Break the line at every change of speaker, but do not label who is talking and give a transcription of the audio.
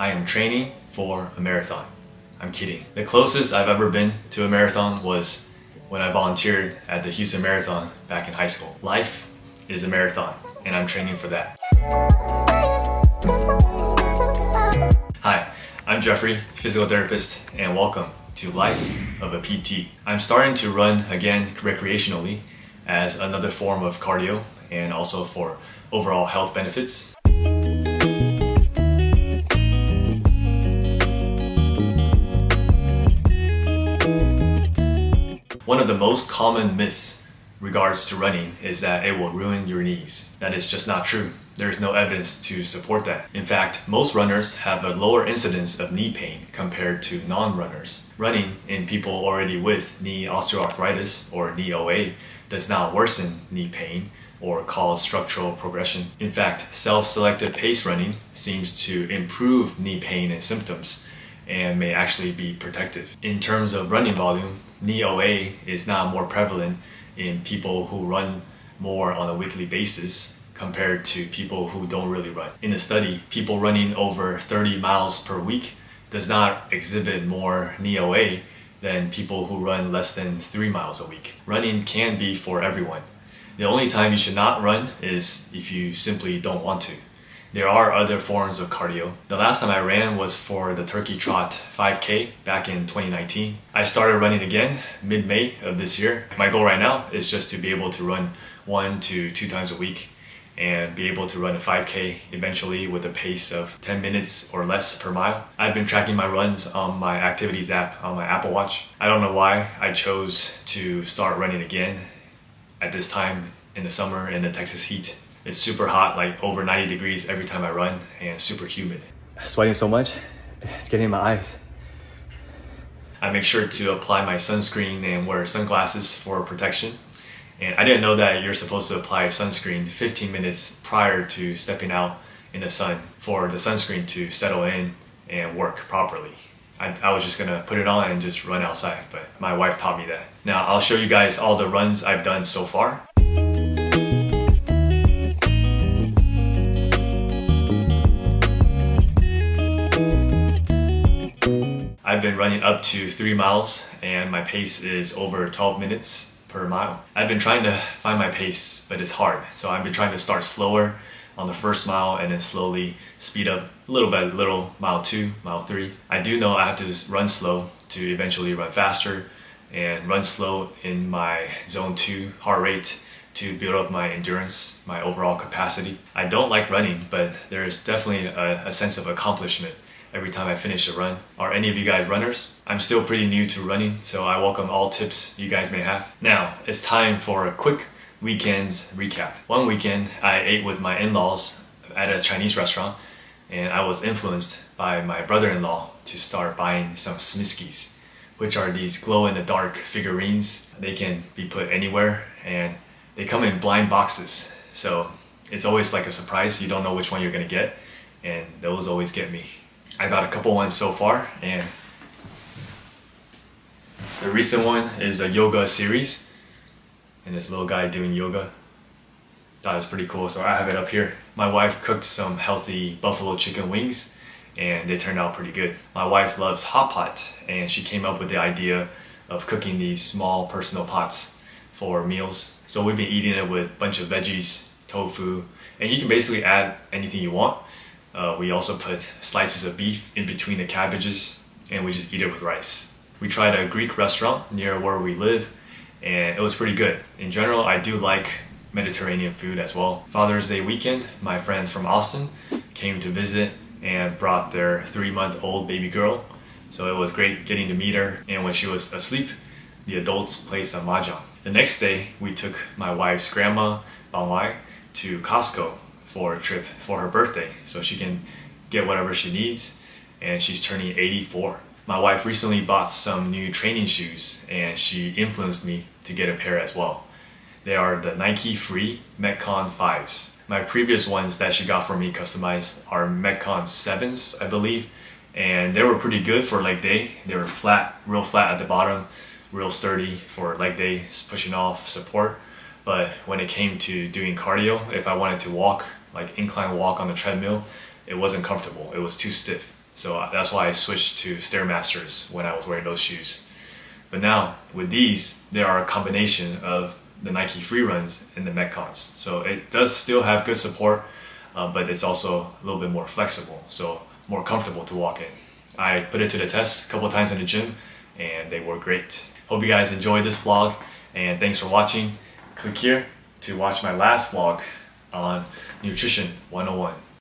I am training for a marathon. I'm kidding. The closest I've ever been to a marathon was when I volunteered at the Houston Marathon back in high school. Life is a marathon, and I'm training for that. Hi, I'm Jeffrey, physical therapist, and welcome to Life of a PT. I'm starting to run again recreationally as another form of cardio and also for overall health benefits. One of the most common myths regards to running is that it will ruin your knees. That is just not true. There is no evidence to support that. In fact, most runners have a lower incidence of knee pain compared to non-runners. Running in people already with knee osteoarthritis or knee OA does not worsen knee pain or cause structural progression. In fact, self-selected pace running seems to improve knee pain and symptoms and may actually be protective. In terms of running volume, knee OA is not more prevalent in people who run more on a weekly basis compared to people who don't really run. In the study, people running over 30 miles per week does not exhibit more knee OA than people who run less than 3 miles a week. Running can be for everyone. The only time you should not run is if you simply don't want to. There are other forms of cardio. The last time I ran was for the Turkey Trot 5K back in 2019. I started running again mid-May of this year. My goal right now is just to be able to run 1 to 2 times a week and be able to run a 5K eventually with a pace of 10 minutes or less per mile. I've been tracking my runs on my activities app on my Apple Watch. I don't know why I chose to start running again at this time in the summer in the Texas heat. It's super hot, like over 90 degrees every time I run, and super humid. Sweating so much, it's getting in my eyes. I make sure to apply my sunscreen and wear sunglasses for protection. And I didn't know that you're supposed to apply sunscreen 15 minutes prior to stepping out in the sun for the sunscreen to settle in and work properly. I was just gonna put it on and just run outside, but my wife taught me that. Now I'll show you guys all the runs I've done so far. I've been running up to 3 miles and my pace is over 12 minutes per mile. I've been trying to find my pace, but it's hard. So I've been trying to start slower on the first mile and then slowly speed up a little by little, mile 2, mile 3. I do know I have to run slow to eventually run faster and run slow in my zone 2 heart rate to build up my endurance, my overall capacity. I don't like running, but there is definitely a sense of accomplishment every time I finish a run. Are any of you guys runners? I'm still pretty new to running, so I welcome all tips you guys may have. Now, it's time for a quick weekend's recap. One weekend, I ate with my in-laws at a Chinese restaurant, and I was influenced by my brother-in-law to start buying some Smiskies, which are these glow-in-the-dark figurines. They can be put anywhere, and they come in blind boxes, so it's always like a surprise. You don't know which one you're gonna get, and those always get me. I got a couple ones so far, and the recent one is a yoga series, and this little guy doing yoga. Thought it was pretty cool, so I have it up here. My wife cooked some healthy buffalo chicken wings, and they turned out pretty good. My wife loves hot pot, and she came up with the idea of cooking these small personal pots for meals. So we've been eating it with a bunch of veggies, tofu, and you can basically add anything you want. We also put slices of beef in between the cabbages, and we just eat it with rice. We tried a Greek restaurant near where we live, and it was pretty good. In general, I do like Mediterranean food as well. Father's Day weekend, my friends from Austin came to visit and brought their 3-month-old baby girl. So it was great getting to meet her, and when she was asleep, the adults played some mahjong. The next day, we took my wife's grandma, Bang Wai, to Costco for a trip for her birthday so she can get whatever she needs, and she's turning 84. My wife recently bought some new training shoes, and she influenced me to get a pair as well. They are the Nike Free Metcon 5s. My previous ones that she got for me customized are Metcon 7s, I believe, and they were pretty good for leg day. They were flat, real flat at the bottom, real sturdy for leg day, pushing off support. But when it came to doing cardio, if I wanted to walk, like incline walk on the treadmill, it wasn't comfortable. It was too stiff. So that's why I switched to Stairmasters when I was wearing those shoes. But now with these, they are a combination of the Nike Free Runs and the Metcons. So it does still have good support, but it's also a little bit more flexible, so more comfortable to walk in. I put it to the test a couple times in the gym and they work great. Hope you guys enjoyed this vlog, and thanks for watching. Click here to watch my last vlog on Nutrition 101.